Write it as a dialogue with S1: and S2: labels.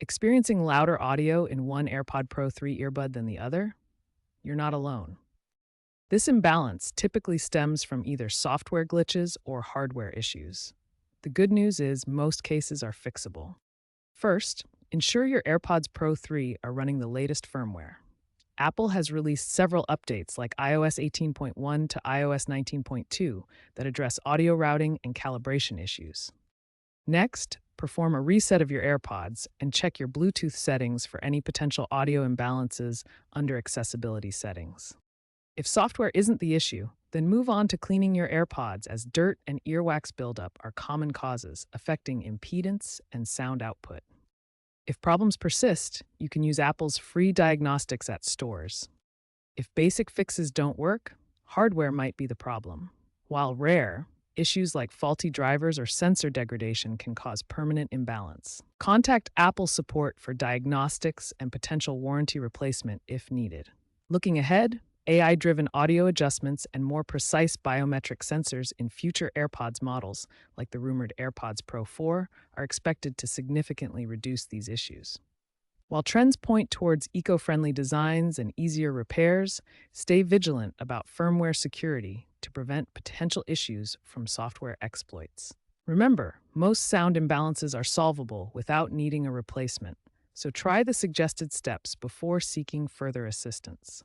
S1: Experiencing louder audio in one AirPod Pro 3 earbud than the other? You're not alone. This imbalance typically stems from either software glitches or hardware issues. The good news is most cases are fixable. First, ensure your AirPods Pro 3 are running the latest firmware. Apple has released several updates like iOS 18.1 to iOS 19.2 that address audio routing and calibration issues. Next, perform a reset of your AirPods and check your Bluetooth settings for any potential audio imbalances under accessibility settings. If software isn't the issue, then move on to cleaning your AirPods as dirt and earwax buildup are common causes affecting impedance and sound output. If problems persist, you can use Apple's free diagnostics at stores. If basic fixes don't work, hardware might be the problem. While rare, issues like faulty drivers or sensor degradation can cause permanent imbalance. Contact Apple support for diagnostics and potential warranty replacement if needed. Looking ahead, AI-driven audio adjustments and more precise biometric sensors in future AirPods models, like the rumored AirPods Pro 4, are expected to significantly reduce these issues. While trends point towards eco-friendly designs and easier repairs, stay vigilant about firmware security to prevent potential issues from software exploits. Remember, most sound imbalances are solvable without needing a replacement, so try the suggested steps before seeking further assistance.